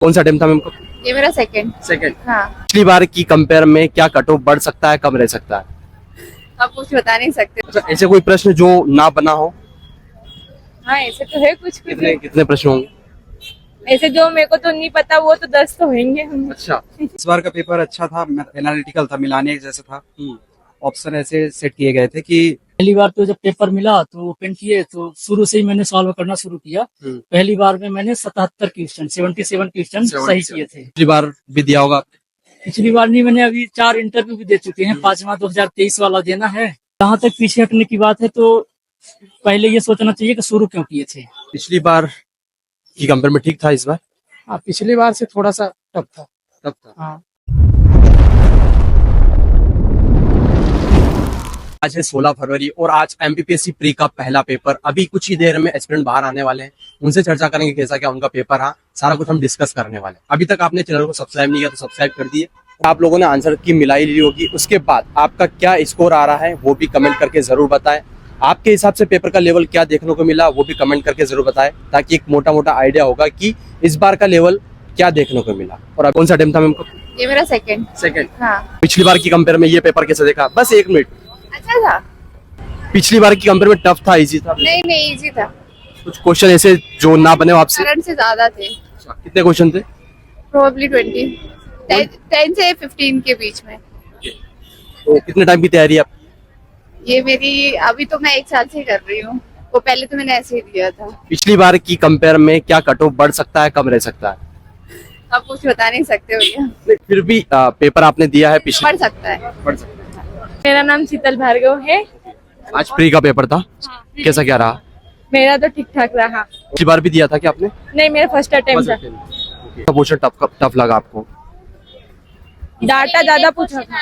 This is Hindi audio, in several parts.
कौन सा टाइम था मैम? ये मेरा सेकंड। सेकंड। हाँ, पिछली बार की कंपेयर में क्या कट ऑफ बढ़ सकता है, कम रह सकता है? आप कुछ बता नहीं सकते। अच्छा, ऐसे कोई प्रश्न जो ना बना हो? हाँ, ऐसे तो है कुछ कुछ। कितने कितने प्रश्न होंगे? ऐसे जो मेरे को तो नहीं पता वो तो 10 तो होंगे। अच्छा। इस बार का पेपर अच्छा था, एनालिटिकल था, मिलाने जैसा था। ऑप्शन ऐसे सेट किए गए थे कि पहली बार तो जब पेपर मिला तो ओपन किए तो शुरू से ही मैंने सॉल्व करना शुरू किया। पहली बार में मैंने 77 क्वेश्चन 77 क्वेश्चन सही किए थे। पिछली बार भी दिया होगा? पिछली बार नहीं, मैंने अभी 4 इंटरव्यू भी दे चुके हैं। 5वां 2023 वाला देना है। जहाँ तक पीछे हटने की बात है तो पहले ये सोचना चाहिए कि शुरू क्यों किए थे। पिछली बार की कंपेयर में ठीक था इस बार? हाँ, पिछली बार से थोड़ा सा टफ था। तब था। हाँ, आज है 16 फरवरी और आज एमपीपीएससी प्री का पहला पेपर। अभी कुछ ही देर में एस्पिरेंट बाहर आने वाले हैं, उनसे चर्चा करेंगे कैसा क्या उनका पेपर रहा, सारा कुछ हम डिस्कस करने वाले हैं। अभी तक आपने चैनल को सब्सक्राइब नहीं किया तो सब्सक्राइब कर दिए। आप लोगों ने आंसर की मिलाई ली होगी, उसके बाद आपका क्या स्कोर आ रहा है वो भी कमेंट करके जरूर बताएं। आपके हिसाब से पेपर का लेवल क्या देखने को मिला वो भी कमेंट करके जरूर बताएं, ताकि एक मोटा मोटा आइडिया होगा कि इस बार का लेवल क्या देखने को मिला। और अब कौन सा टाइम था मैम? ये मेरा सेकंड। सेकंड। हाँ, पिछली बार की कंपेयर में ये पेपर कैसे देखा? बस 1 मिनट। अच्छा था। पिछली बार की कंपेयर में टफ था, इजी था? नहीं नहीं, इजी था। कुछ क्वेश्चन ऐसे जो ना बने हो आपसे? करंट से ज्यादा थे। कितने क्वेश्चन थे? प्रोबेबली 20, 10 से 15 के बीच में। तो कितने टाइम की तैयारी है आप? ये मेरी अभी तो मैं 1 साल से कर रही हूँ। वो पहले तो मैंने ऐसे ही दिया था। पिछली बार की कंपेयर में क्या कट ऑफ बढ़ सकता है, कम रह सकता है? आप कुछ बता नहीं सकते भैया। नहीं, फिर भी पेपर आपने दिया है पिछले। बढ़ सकता है। बढ़ सकता है। मेरा नाम शीतल भार्गव है। आज प्री का पेपर था, कैसा क्या रहा? मेरा तो ठीक ठाक रहा। पिछली बार भी दिया था क्या आपने? नहीं, मेरा फर्स्ट अटेम्प्ट था। क्वेश्चन टफ लगा आपको? डाटा ज्यादा पूछा था।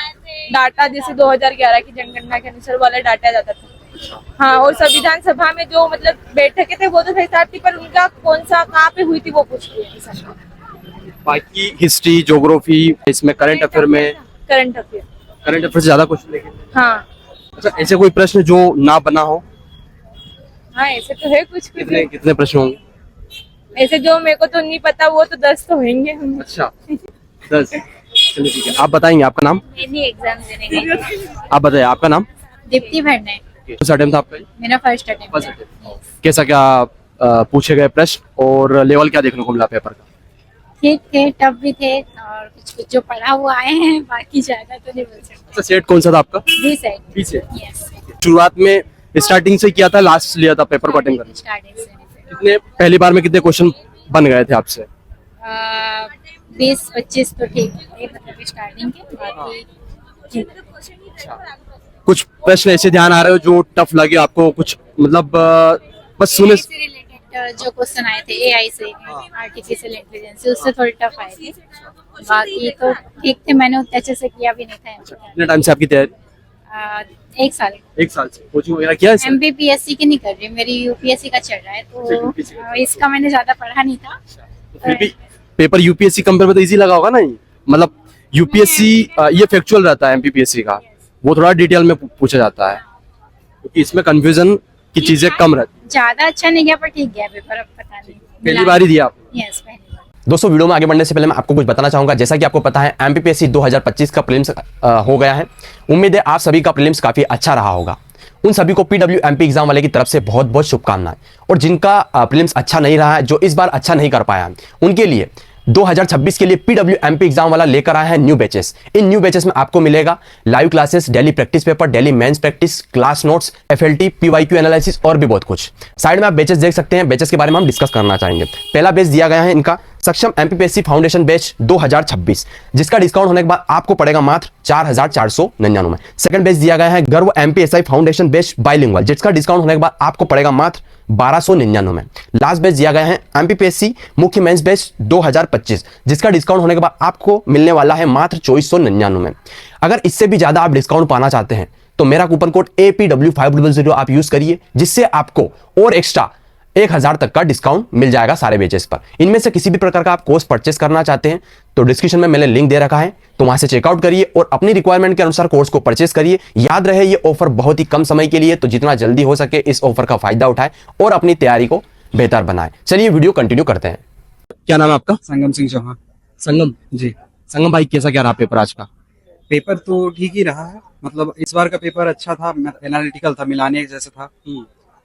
डाटा जैसे 2011 की जनगणना के अनुसार वाला डाटा ज्यादा था। हाँ, और संविधान सभा में जो मतलब बैठकें थे वो तो सही थी, पर उनका कौन सा कहाँ पे हुई थी वो पूछ लिया। बाकी हिस्ट्री, ज्योग्राफी, इसमें करंट अफेयर में करंट अफेयर। करंट अफेयर से ज्यादा क्वेश्चन लेके। हाँ अच्छा, ऐसे कोई प्रश्न जो ना बना हो? हाँ, ऐसे तो है कुछ कुछ। कितने कितने प्रश्न होंगे? ऐसे जो मेरे को तो नहीं पता वो तो 10 तो होंगे। अच्छा, 10। चलिए ठीक है, आप बताएंगे आपका नाम? नहीं, एग्जाम देने गई। आप बताइए आपका नाम? दीप्ति भरने। कौन सा अटेम्प्ट था आपका? मेरा फर्स्ट अटेम्प्ट First है। attempt। कैसा क्या पूछे गए प्रश्न और लेवल क्या देखने को मिला पेपर का? ठीक थे, टफ भी थे और कुछ कुछ जो पढ़ा हुआ आए हैं, बाकी ज्यादा तो नहीं बोल सकते। अच्छा, सेट कौन सा था आपका? B side. पीछे यस, शुरुआत में स्टार्टिंग से किया था, लास्ट लिया था पेपर को अटेंड करने? स्टार्टिंग से कितने पहली बार में कितने क्वेश्चन बन गए थे आपसे? 20-25 तो ठीक थे, मतलब स्टार्टिंग के। बाकी ठीक। कुछ प्रश्न ऐसे ध्यान आ रहे हो जो टफ लगे आपको? कुछ मतलब बस सुने से रिलेटेड जो क्वेश्चन आए थे एआई से, आर्टिफिशियल इंटेलिजेंस से, उससे थोड़े टफ आए थे। बाकी तो ठीक थे, मैंने उतने अच्छे से किया भी नहीं था। कितने टाइम से आपकी तैयारी? 1 साल। 1 साल से कोचिंग वगैरह किया है इससे? एमपीपीएससी की नहीं कर रही, मेरी यूपीएससी का चल रहा है, तो UPSC का। इसका मैंने ज्यादा पढ़ा नहीं था। फिर भी पेपर यूपीएससी कंपेयर में तो इजी लगा होगा ना? ये मतलब यूपीएससी ये फैक्चुअल रहता है, एमपीपीएससी का वो थोड़ा डिटेल में पूछा जाता है, क्योंकि इसमें कंफ्यूजन की चीजें कम रहती। ज्यादा अच्छा नहीं गया पर ठीक गया पेपर, अब पता नहीं। पहली बार ही दिया आप? यस, पहली बार। दोस्तों, वीडियो में आगे बढ़ने से पहले मैं आपको कुछ बताना चाहूंगा। जैसा कि आपको पता है एमपीपीएससी 2025 का प्रीलिम्स हो गया है। उम्मीद है आप सभी का प्रीलिम्स काफी अच्छा रहा होगा। उन सभी को पीडब्ल्यूएमपी एग्जाम वाले की तरफ से बहुत बहुत शुभकामनाएं। और जिनका प्रीलिम्स अच्छा नहीं रहा है, जो इस बार अच्छा नहीं कर पाया है, उनके लिए 2026 के लिए पीडब्ल्यूएमपी एग्जाम वाला लेकर आया है न्यू बैचेस। इन न्यू बैचेस में आपको मिलेगा live classes, daily practice paper, daily mains practice, class notes, FLT, PYQ analysis और भी बहुत कुछ। साइड में आप बैचेस देख सकते हैं। बैचेस के बारे में हम डिस्कस करना चाहेंगे। पहला बैच दिया गया है इनका सक्षम एमपीपीएससी फाउंडेशन बैच 2026, जिसका डिस्काउंट होने के बाद आपको पड़ेगा मात्र 4499 में। सेकंड बैच दिया गया है गर्व एमपीएसआई फाउंडेशन बैच बाइलिंगुअल, जिसका डिस्काउंट होने के बाद आपको पड़ेगा मात्र 1299 में। लास्ट बैच दिया गया है एमपीपीएससी मुख्य मेंस बैच 2025, जिसका डिस्काउंट होने के बाद आपको मिलने वाला है मात्र 2499 में। अगर इससे भी ज्यादा आप डिस्काउंट पाना चाहते हैं तो मेरा कूपन कोड APW500 आप यूज करिए, जिससे आपको और एक्स्ट्रा 1000 तक का डिस्काउंट मिल जाएगा सारे बेचेस पर। इनमें से किसी भी प्रकार का आप कोर्स परचेस करना चाहते हैं तो डिस्क्रिप्शन में मैंने लिंक दे रखा है, तो वहां से चेकआउट करिए और अपनी रिक्वायरमेंट के अनुसार कोर्स को परचेस करिए। याद रहे ये ऑफर बहुत ही कम समय के लिए, तो जितना जल्दी हो सके इस ऑफर का फायदा उठाएं और अपनी तैयारी को बेहतर बनाएं। चलिए वीडियो कंटिन्यू करते हैं। क्या नाम है आपका? संगम सिंह चौहान संगम। जी। संगम भाई, कैसा क्या रहा पेपर आज का? पेपर तो ठीक ही रहा है, मतलब इस बार का पेपर अच्छा था, एनालिटिकल था, मिलाने जैसे था।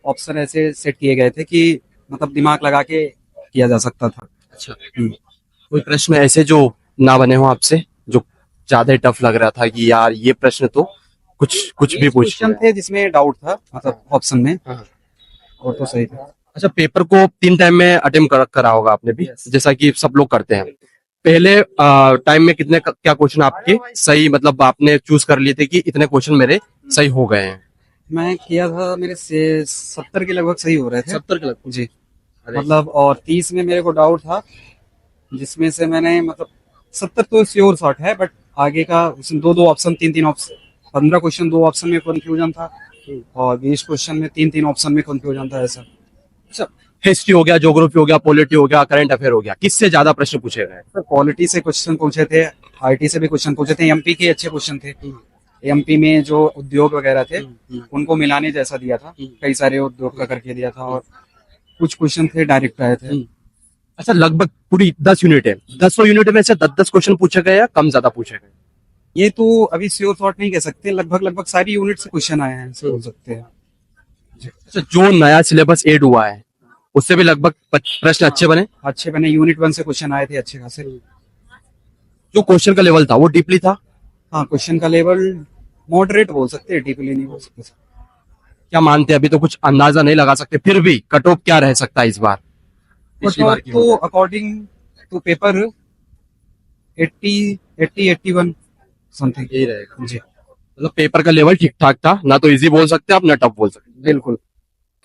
ऑप्शन ऐसे सेट किए गए थे कि मतलब दिमाग लगा के किया जा सकता था। अच्छा। कोई प्रश्न ऐसे जो ना बने हो आपसे, जो ज्यादा टफ लग रहा था कि यार ये प्रश्न तो कुछ भी पूछ क्वेश्चन थे जिसमें डाउट था, मतलब ऑप्शन में, हाँ। और तो सही था। अच्छा, पेपर को 3 टाइम में अटेम्प्ट करा होगा आपने भी, जैसा कि सब लोग करते हैं। पहले टाइम में कितने क्या क्वेश्चन आपके सही, मतलब आपने चूज कर लिए थे कि इतने क्वेश्चन मेरे सही हो गए हैं? मैं किया था, मेरे से 70 के लगभग सही हो रहे थे। 70 के लगभग। जी। मतलब और 30 में मेरे को डाउट था, जिसमें से मैंने मतलब 70 तो श्योर शॉट है, बट आगे का उसमें दो ऑप्शन, तीन ऑप्शन, 15 क्वेश्चन 2 ऑप्शन में कंफ्यूजन था, और 20 क्वेश्चन में तीन ऑप्शन में कंफ्यूजन था ऐसा। अच्छा, हिस्ट्री हो गया, ज्योग्राफी हो गया, पॉलिटी हो गया, करंट अफेयर हो गया, किससे ज्यादा प्रश्न पूछे गए? सर पॉलिटी से क्वेश्चन पूछे थे, आईटी से भी क्वेश्चन पूछे थे, एमपी के अच्छे क्वेश्चन थे। एमपी में जो उद्योग वगैरह थे उनको मिलाने जैसा दिया था, कई सारे उद्योग का करके दिया था, और कुछ क्वेश्चन थे डायरेक्ट आए थे। अच्छा, लगभग पूरी 10 यूनिट है, 10 यूनिट में से 10 क्वेश्चन पूछे गए या कम ज्यादा पूछे गए? ये तो अभी श्योर शॉट नहीं कह सकते, लगभग सारी यूनिट से क्वेश्चन आए हैं, ऐसे बोल सकते हैं। अच्छा, जो नया सिलेबस एड हुआ है उससे भी लगभग प्रश्न अच्छे बने? अच्छे बने, यूनिट 1 से क्वेश्चन आए थे अच्छे खासे। जो क्वेश्चन का लेवल था वो डीपली था? हाँ, क्वेश्चन का लेवल मॉडरेट बोल सकते हैं, डीपली नहीं बोल सकते। क्या मानते हैं, अभी तो कुछ अंदाजा नहीं लगा सकते, फिर भी कट ऑफ क्या रह सकता है इस बार? पिछली बार की तो अकॉर्डिंग टू पेपर 81 समथिंग यही रहेगा जी। मतलब पेपर का लेवल ठीक ठाक था, ना तो इजी बोल सकते आप ना टफ बोल सकते। बिल्कुल।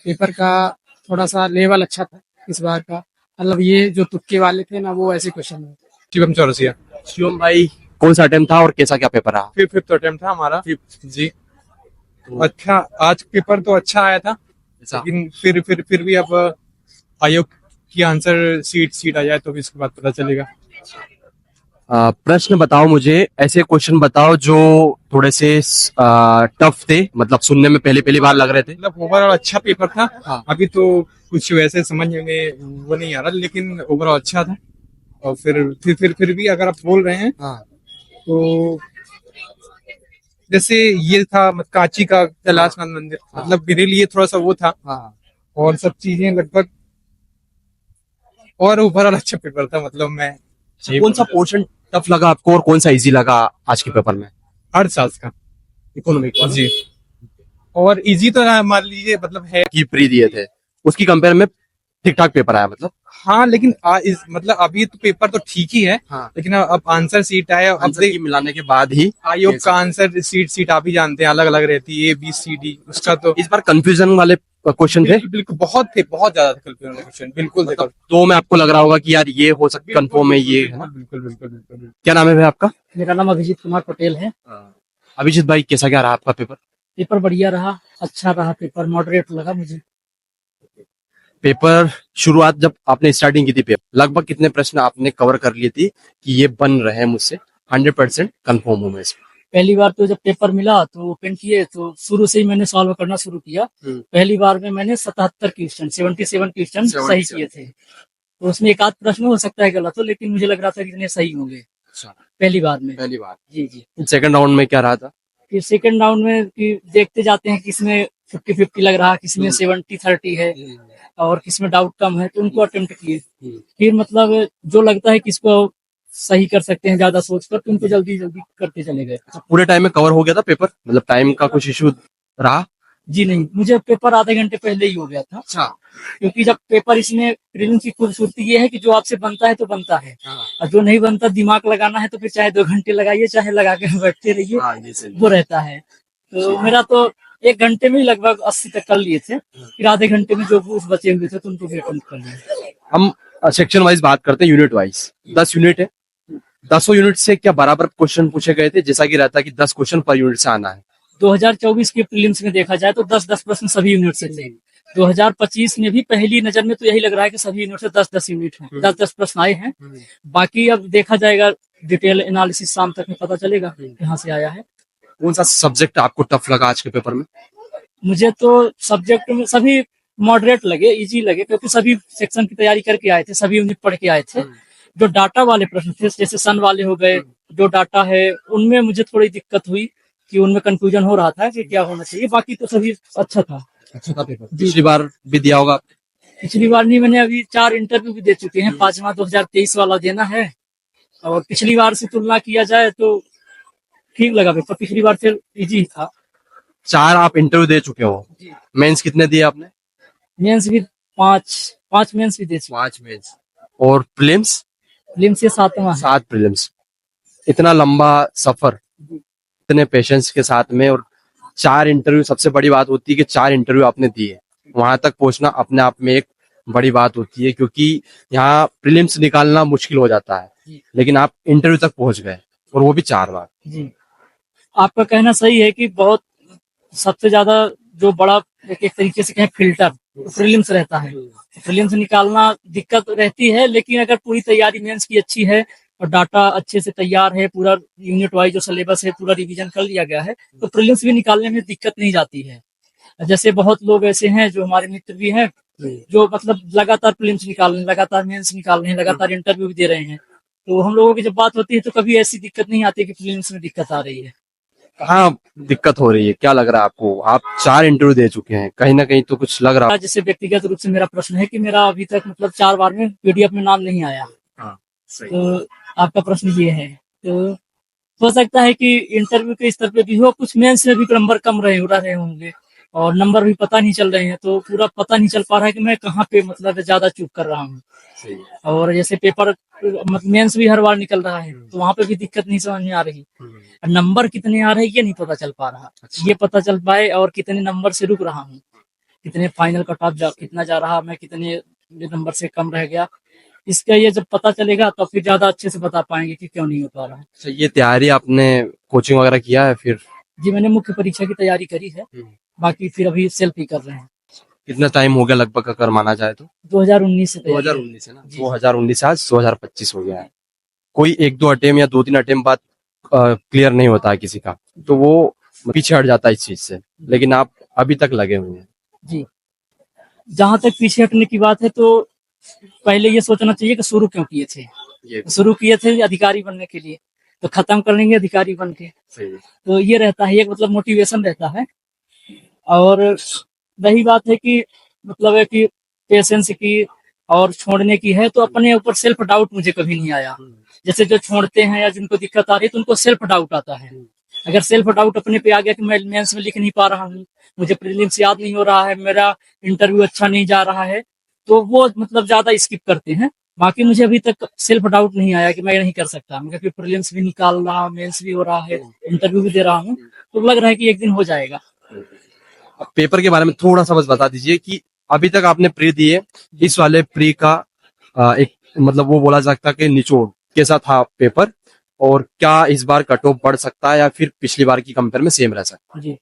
पेपर का थोड़ा सा लेवल अच्छा था इस बार का, मतलब ये जो तुक्के वाले थे ना वो ऐसे क्वेश्चन है। शिवम चौरसिया। शिवम भाई, कौन सा अटेम्प्ट था और कैसा क्या पेपर रहा? फिफ्थ अटेम्प्ट था हमारा। जी। अच्छा, आज पेपर तो अच्छा आया था, लेकिन फिर भी अब आयोग की आंसर सीट आ जाए तो भी इसके बाद पता चलेगा। प्रश्न बताओ मुझे, ऐसे क्वेश्चन बताओ जो थोड़े से टफ थे, मतलब सुनने में पहली बार लग रहे थे। मतलब ओवरऑल अच्छा पेपर था। हाँ। अभी तो कुछ वैसे समझ में वो नहीं आ रहा, लेकिन ओवरऑल अच्छा था। और फिर भी अगर आप बोल रहे हैं तो जैसे ये था कांची का कैलाशनाथ मंदिर, मतलब मेरे लिए थोड़ा सा वो था, और सब चीजें लगभग, और ओवरऑल अच्छा पेपर था। मतलब मैं कौन सा पोर्शन टफ लगा आपको और कौन सा इजी लगा आज के पेपर में? अर्थशास्त्र का, इकोनॉमिक जी। और इजी तो ना मान लीजिए, मतलब है की प्री दिए थे, उसकी कंपेयर में ठीक ठाक पेपर आया मतलब? हाँ, लेकिन मतलब अभी तो पेपर तो ठीक ही है। हाँ। लेकिन अब आंसर सीट आया, अब आंसर की मिलाने के बाद ही आयोग का आंसर सीट आप ही जानते हैं, अलग अलग रहती है, ABCD उसका। तो इस बार कंफ्यूजन वाले क्वेश्चन थे? बिल्कुल बहुत ज्यादा थे कंफ्यूजन वाले क्वेश्चन, बिल्कुल। देखो, तो मैं आपको लग रहा होगा कि यार ये हो सकता कंफर्म है, ये है ना? बिल्कुल। क्या नाम है भाई आपका? मेरा नाम अभिजीत कुमार पटेल है। अभिजीत भाई, कैसा क्या रहा आपका पेपर? पेपर बढ़िया रहा, अच्छा रहा पेपर, मॉडरेट लगा मुझे। पेपर शुरुआत जब आपने स्टार्टिंग की थी पेपर, लगभग कितने प्रश्न आपने कवर कर लिए थी कि ये बन रहे हैं मुझसे, 100% कंफर्म हूं मैं इसमें? पहली बार तो जब पेपर मिला तो ओपन किए तो शुरू से ही मैंने सॉल्व करना शुरू किया। पहली बार में मैंने 77 क्वेश्चन 77 क्वेश्चन सही किए थे। तो उसमें एक आध प्रश्न हो सकता है गलत हो, लेकिन मुझे लग रहा था कि इतने सही होंगे अच्छा, पहली बार में। पहली बार। जी। सेकंड राउंड में क्या रहा था? फिर सेकंड राउंड में कि देखते जाते हैं किसमें 50-50 लग रहा है, किसमें 70-30 है, और किसमें डाउट कम है, तो उनको अटेम्प्ट किए। फिर मतलब जो लगता है किसको सही कर सकते हैं ज्यादा सोचकर, तो उनको जल्दी करते चले गए। पूरे टाइम में कवर हो गया था पेपर, मतलब टाइम का कुछ इशू रहा? जी नहीं, मुझे पेपर आधे घंटे पहले ही हो गया था। अच्छा। क्योंकि जब पेपर, इसमें प्रीलिम्स की खूबसूरती ये है कि जो आपसे बनता है तो बनता है, और जो नहीं बनता दिमाग लगाना है तो फिर चाहे 2 घंटे लगाइए, चाहे लगा के बैठते रहिए, वो रहता है। तो मेरा तो 1 घंटे में ही लगभग 80 तक कर लिए थे। फिर आधे घंटे में जो कुछ बचे हुए थे तो उनको भी अटेम्प्ट कर लिया। हम सेक्शन वाइज बात करते हैं, यूनिट वाइज 10 यूनिट है, 10 यूनिट से क्या बराबर क्वेश्चन पूछे गए थे, जैसा कि रहता है कि 10 क्वेश्चन पर यूनिट से आना है? 2024 के प्रीलिम्स में देखा जाए तो 10-10 प्रश्न सभी यूनिट से थे। 2025 में भी पहली नजर में तो यही लग रहा है कि सभी यूनिट से 10-10 यूनिट हैं, 10-10 प्रश्न आए हैं। बाकी अब देखा जाएगा, डिटेल एनालिसिस शाम तक में पता चलेगा कहाँ से आया है। कौन सा सब्जेक्ट आपको टफ लगा आज के पेपर में? मुझे तो सब्जेक्ट में सभी मॉडरेट लगे, इजी लगे, क्योंकि सभी सेक्शन की तैयारी करके आए थे, सभी यूनिट पढ़ के आए थे। जो डाटा वाले प्रश्न थे, जैसे सन वाले हो गए, जो डाटा है, उनमें मुझे थोड़ी दिक्कत हुई कि उनमें कंफ्यूजन हो रहा था कि क्या होना चाहिए। बाकी तो सभी अच्छा था। अच्छा था पेपर, पिछली बार भी दिया होगा। पिछली बार नहीं, मैंने अभी 4 इंटरव्यू भी दे चुके हैं। 5वां 2023 वाला देना है, और पिछली बार से तुलना किया जाए तो ठीक लगा पेपर, पिछली बार से इजी था। 4 आप इंटरव्यू दे चुके हो, मेंस कितने दिए आपने? मेंस भी 5 मेंस भी दे चुके। 5 मेंस और प्रीलिम्स फिल्म से 7वां है। 7 प्रीलिम्स। इतना लंबा सफर, इतने पेशेंस के साथ में, और 4 इंटरव्यू। सबसे बड़ी बात होती है कि 4 इंटरव्यू आपने दिए, वहां तक पहुंचना अपने आप में एक बड़ी बात होती है, क्योंकि यहाँ प्रीलिम्स निकालना मुश्किल हो जाता है, लेकिन आप इंटरव्यू तक पहुंच गए, और वो भी 4 बार। जी, आपका कहना सही है कि बहुत सबसे ज्यादा जो बड़ा एक तरीके से कहें फिल्टर प्रीलिम्स रहता है। प्रीलिम्स निकालना दिक्कत रहती है, लेकिन अगर पूरी तैयारी मेंस की अच्छी है और डाटा अच्छे से तैयार है, पूरा यूनिट वाइज जो सिलेबस है पूरा रिवीजन कर लिया गया है, तो प्रीलिम्स भी निकालने में दिक्कत नहीं जाती है। जैसे बहुत लोग ऐसे हैं जो हमारे मित्र भी हैं, जो मतलब लगातार प्रीलिम्स निकाल रहे हैं, लगातार मेंस निकाल रहे हैं, लगातार इंटरव्यू भी दे रहे हैं। तो हम लोगों की जब बात होती है तो कभी ऐसी दिक्कत नहीं आती कि प्रीलिम्स में दिक्कत आ रही है। कहाँ दिक्कत हो रही है, क्या लग रहा है आपको? आप 4 इंटरव्यू दे चुके हैं, कहीं ना कहीं तो कुछ लग रहा है। जैसे व्यक्तिगत रूप से मेरा प्रश्न है कि मेरा अभी तक मतलब 4 बार में पीडीएफ में नाम नहीं आया। सही। तो आपका प्रश्न ये है, तो हो सकता है कि इंटरव्यू के स्तर पे भी हो, कुछ मेंस में भी नंबर कम रहे होंगे, और नंबर भी पता नहीं चल रहे हैं, तो पूरा पता नहीं चल पा रहा है कि मैं कहाँ पे मतलब ज्यादा चूक कर रहा हूँ। और जैसे पेपर मेंस भी हर बार निकल रहा है, तो वहां पे भी दिक्कत नहीं समझ में आ रही। नंबर कितने आ रहे हैं ये नहीं पता चल पा रहा। ये पता चल पाए और कितने नंबर से रुक रहा हूँ, कितने फाइनल कट ऑफ कितना जा रहा, मैं कितने नंबर से कम रह गया, इसका ये जब पता चलेगा तो फिर ज्यादा अच्छे से बता पाएंगे कि क्यों नहीं हो पा रहा है। अच्छा, ये तैयारी आपने कोचिंग वगैरह किया है फिर? जी, मैंने मुख्य परीक्षा की तैयारी करी है, बाकी फिर अभी सेल्फ ही कर रहे हैं। कितना टाइम हो गया लगभग अगर माना जाए तो? 2019 से तैयारी। 2019 है ना? 2019 से आज 2025 हो गया है। कोई 1-2 अटेम्प्ट या 2-3 अटेम्प्ट बाद क्लियर नहीं होता है किसी का, तो वो पीछे हट जाता है इस चीज से, लेकिन आप अभी तक लगे हुए हैं। जी, जहां तक पीछे हटने की बात है तो पहले ये सोचना चाहिए कि शुरू क्यों किए थे। शुरू किए थे अधिकारी बनने के लिए, तो खत्म कर लेंगे अधिकारी बन के। तो ये रहता है, एक मतलब मोटिवेशन रहता है। और रही बात है कि मतलब है कि पेशेंस की और छोड़ने की है, तो अपने ऊपर सेल्फ डाउट मुझे कभी नहीं आया। जैसे जो छोड़ते हैं या जिनको दिक्कत आ रही है तो उनको सेल्फ डाउट आता है। अगर सेल्फ डाउट अपने पे आ गया कि मैं मेंस में लिख नहीं पा रहा हूँ, मुझे प्रीलिम्स याद नहीं हो रहा है, मेरा इंटरव्यू अच्छा नहीं जा रहा है, तो वो मतलब ज्यादा स्किप करते हैं। बाकी मुझे अभी तक सेल्फ डाउट नहीं आया कि मैं नहीं कर सकता, मैं क्योंकि प्रीलिम्स भी निकाल रहा हूँ, मेंस भी हो रहा है, इंटरव्यू भी दे रहा हूँ, तो लग रहा है कि एक दिन हो जाएगा। पेपर के बारे में थोड़ा सा बस बता दीजिए कि अभी तक आपने प्री दिए, इस वाले प्री का एक मतलब वो बोला जा सकता है कि निचोड़ कैसा था पेपर, और क्या इस बार कट ऑफ बढ़ सकता है या फिर पिछली बार की कंपेयर में सेम रह सकता है? जी,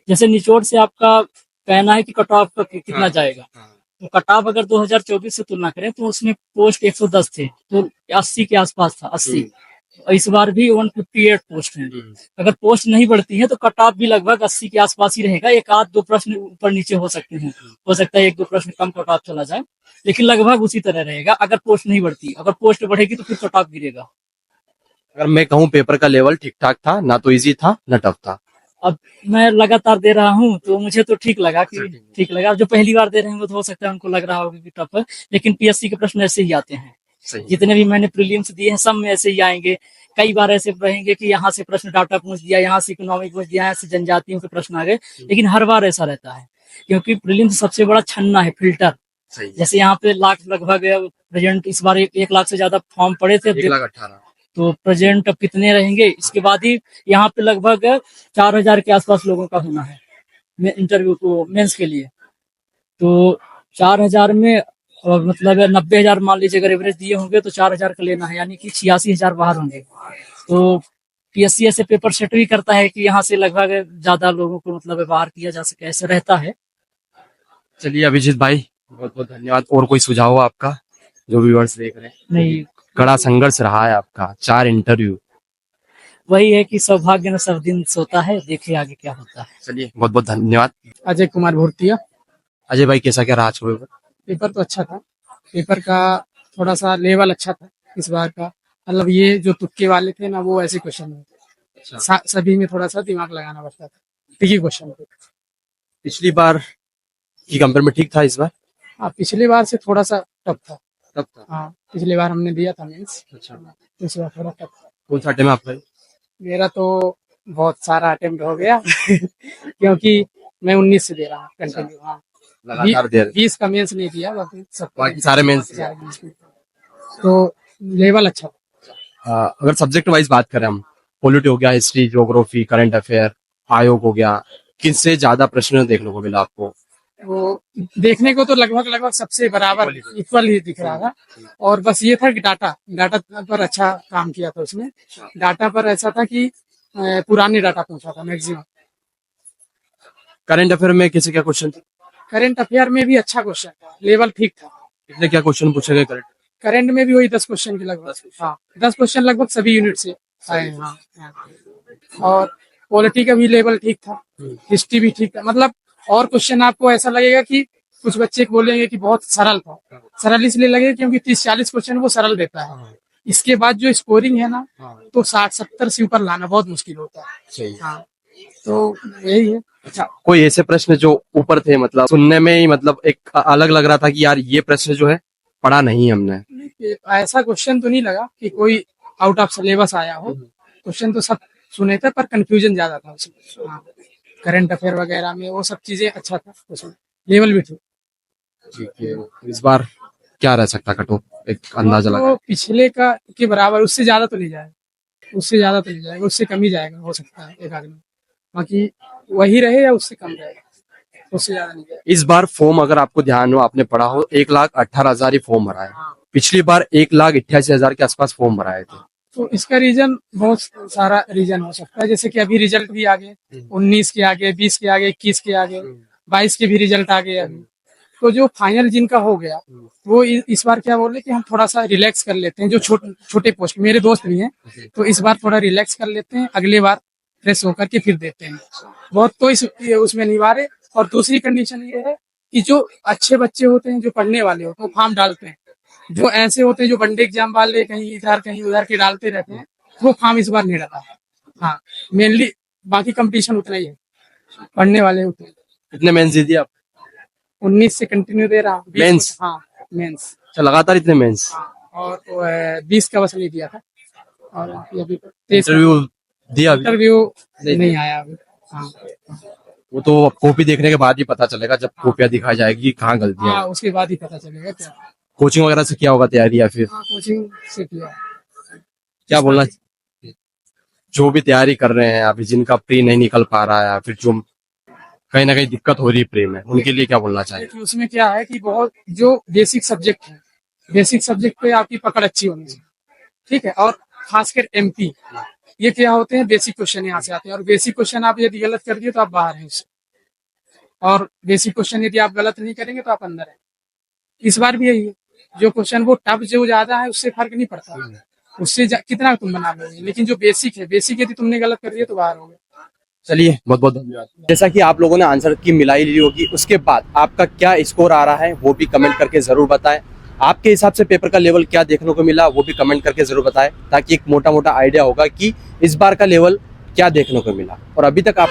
जैसे निचोड़ से आपका कहना है कि कट ऑफ कितना जाएगा, तो कट ऑफ अगर 2024 से तुलना करें तो उसमें पोस्ट 110 थे, तो 80 के आसपास था, 80। इस बार भी 158 पोस्ट हैं। अगर पोस्ट नहीं बढ़ती है तो कट ऑफ भी लगभग 80 के आसपास ही रहेगा। 1-2 प्रश्न ऊपर नीचे हो सकते हैं, हो सकता है 1-2 प्रश्न कम कट ऑफ चला जाए, लेकिन लगभग उसी तरह रहेगा अगर पोस्ट नहीं बढ़ती। अगर पोस्ट बढ़ेगी तो फिर कट ऑफ गिरेगा। अगर मैं कहूँ पेपर का लेवल ठीक ठाक था, ना तो इजी था ना टफ था? अब मैं लगातार दे रहा हूँ तो मुझे तो ठीक लगा कि ठीक लगा। जो पहली बार दे रहे हैं वो तो हो सकता है उनको लग रहा होगा कि टफ है, लेकिन पीएससी के प्रश्न ऐसे ही आते हैं। जितने भी मैंने प्रीलिम्स दिए हैं सब में ऐसे ही आएंगे। कई बार ऐसे रहेंगे कि यहाँ से प्रश्न डाटा पूछ दिया, यहाँ से इकोनॉमिक पूछ दिया, यहाँ से जनजातियों के प्रश्न आ गए, लेकिन हर बार ऐसा रहता है क्योंकि प्रीलिम्स सबसे बड़ा छन्ना है, फिल्टर। जैसे यहाँ पे लगभग प्रेजेंट इस बार 1 लाख से ज्यादा फॉर्म पड़े थे, 1,18,000, तो प्रेजेंट अब कितने रहेंगे इसके बाद ही यहाँ पे लगभग 4000 के आसपास लोगों का होना है इंटरव्यू को मेंस के लिए। तो 4000 में मतलब 90,000 मान लीजिए अगर एवरेज दिए होंगे तो 4000 का लेना है, यानी कि 86,000 बाहर होंगे। तो पीएससी ऐसे पेपर सेट भी करता है कि यहाँ से लगभग ज्यादा लोगों को मतलब बाहर किया जा सके, ऐसे रहता है। चलिए अभिजीत भाई, बहुत बहुत धन्यवाद। और कोई सुझाव हो आपका जो व्यूअर्स देख रहे हैं? नहीं, कड़ा संघर्ष रहा है आपका, 4 इंटरव्यू। वही है कि सौभाग्य न सब दिन सोता है, देखिए आगे क्या होता है। चलिए बहुत बहुत धन्यवाद। अजय कुमार भूर्तिया। अजय भाई कैसा क्या रहा आज का पेपर? पेपर तो अच्छा था। पेपर का थोड़ा सा लेवल अच्छा था इस बार का। मतलब ये जो तुक्के वाले थे ना वो ऐसे क्वेश्चन नहीं थे। सभी में थोड़ा सा दिमाग लगाना पड़ता था। ठीक ही क्वेश्चन थे। पिछली बार की कंपेयर में ठीक था इस बार? हाँ, पिछली बार से थोड़ा सा टफ था। तब था। हाँ, पिछली बार हमने दिया था मेंस। अच्छा, इस बार थोड़ा टफ था। कौन सा अटेम्प्ट आपका? मेरा तो बहुत सारा अटेम्प्ट हो गया क्योंकि मैं 19 से दे रहा हूँ कंटिन्यू। हाँ, लगातार दे रहे 20 का मेंस नहीं दिया, बाकी सब बाकी सारे मेंस सारे मेंस में। तो लेवल अच्छा था। अगर सब्जेक्ट वाइज बात करें हम, पॉलिटी हो गया, हिस्ट्री, ज्योग्राफी, करंट अफेयर, आयोग हो गया, किनसे ज्यादा प्रश्न देखने को मिला आपको? वो देखने को तो लगभग सबसे बराबर इक्वल ही दिख रहा था। और बस ये था कि डाटा पर अच्छा काम किया था उसने। डाटा पर ऐसा था कि पुराने डाटा पूछा था मैक्सिमम। करंट अफेयर में किसी क्या क्वेश्चन थे? करंट अफेयर में भी अच्छा क्वेश्चन था, लेवल ठीक था। कितने क्या क्वेश्चन पूछे गए करंट? करंट में भी वही 10 क्वेश्चन के लगभग। हाँ, 10 क्वेश्चन लगभग सभी यूनिट से आए। हाँ, और पॉलिटी का भी लेवल ठीक था, हिस्ट्री भी ठीक था। मतलब और क्वेश्चन आपको ऐसा लगेगा कि कुछ बच्चे बोलेंगे कि बहुत सरल था। सरल इसलिए लगेगा क्योंकि 30-40 क्वेश्चन वो सरल देता है। इसके बाद जो स्कोरिंग है ना, तो 60-70 से ऊपर लाना बहुत मुश्किल होता है। हाँ, तो यही है। अच्छा, कोई ऐसे प्रश्न जो ऊपर थे, मतलब सुनने में ही मतलब एक अलग लग रहा था कि यार ये प्रश्न जो है पढ़ा नहीं हमने? ऐसा क्वेश्चन तो नहीं लगा कि कोई आउट ऑफ सिलेबस आया हो। क्वेश्चन तो सब सुने थे पर कंफ्यूजन ज्यादा था उसमें। हाँ, करंट अफेयर वगैरह में वो सब चीजें अच्छा था उसमें, लेवल भी ठीक। ठीक है, इस बार क्या रह सकता कटऑफ, एक अंदाजा लगा? तो पिछले का के बराबर, उससे ज्यादा तो नहीं जाएगा। उससे कम ही जाएगा, हो सकता है एक आदमी। बाकी वही रहे या उससे कम रहेगा, उससे ज्यादा नहीं जाएगा। इस बार फॉर्म अगर आपको ध्यान हो, आपने पढ़ा हो, 1,18,000 ही फॉर्म भरा है। पिछली बार 1,88,000 के आसपास फॉर्म भराए थे। तो इसका रीजन बहुत सारा रीजन हो सकता है। जैसे कि अभी रिजल्ट भी आ गए, 19 के आगे, 20 के आगे, 21 के आगे, 22 के भी रिजल्ट आ गए अभी। तो जो फाइनल जिनका हो गया वो इस बार क्या बोले कि हम थोड़ा सा रिलैक्स कर लेते हैं। जो छोटे पोस्ट, मेरे दोस्त भी हैं, तो इस बार थोड़ा रिलैक्स कर लेते हैं, अगले बार फ्रेश होकर के फिर देते हैं। बहुत तो उसमें निवारे। और दूसरी कंडीशन ये है कि जो अच्छे बच्चे होते हैं, जो पढ़ने वाले होते हैं, वो फॉर्म डालते हैं। जो ऐसे होते हैं जो वनडे एग्जाम वाले कहीं इधर कहीं उधर के डालते रहते हैं, वो फॉर्म इस बार नहीं डाला। हाँ, मेनली बाकी कंपटीशन उतना ही है, पढ़ने वाले उतने। कितने मेंस दे दिए आप? 19 से कंटिन्यू दे रहा हूँ। मेंस? हाँ, मेंस। अच्छा, लगातार इतने मेंस? और 20 का बस नहीं दिया था। और अभी इंटरव्यू दिया? इंटरव्यू नहीं आया अभी। हाँ, वो तो कॉपी देखने के बाद ही पता चलेगा, जब कॉपियां दिखाई जाएगी कहाँ गलतियां। हाँ, उसके बाद ही पता चलेगा क्या। कोचिंग वगैरह से किया होगा तैयारी, या फिर हाँ, कोचिंग से किया। क्या बोलना, जो भी तैयारी कर रहे हैं अभी, जिनका प्री नहीं निकल पा रहा है, या फिर जो कहीं ना कहीं दिक्कत हो रही है प्री में, उनके लिए क्या बोलना चाहिए? कि उसमें क्या है कि बहुत जो बेसिक सब्जेक्ट है, बेसिक सब्जेक्ट पे आपकी पकड़ अच्छी होनी चाहिए। ठीक है, और खासकर एमपी, ये क्या होते हैं, बेसिक क्वेश्चन यहाँ से आते हैं। और बेसिक क्वेश्चन आप यदि गलत कर दिए तो आप बाहर हैं उससे। और बेसिक क्वेश्चन यदि आप गलत नहीं करेंगे तो आप अंदर हैं। इस बार भी यही है, जो क्वेश्चन वो टफ जो ज्यादा है उससे फर्क नहीं पड़ता, उससे कितना तुम बना लोगे। लेकिन जो बेसिक है, बेसिक यदि तुमने गलत कर दिया तो बाहर हो गए। चलिए, बहुत बहुत धन्यवाद। जैसा कि आप लोगों ने आंसर की मिलाई ली होगी, उसके बाद आपका क्या स्कोर आ रहा है वो भी कमेंट करके जरूर बताएं। आपके हिसाब से पेपर का लेवल क्या देखने को मिला वो भी कमेंट करके जरूर बताएं, ताकि एक मोटा मोटा आइडिया होगा कि इस बार का लेवल क्या देखने को मिला। और अभी तक आप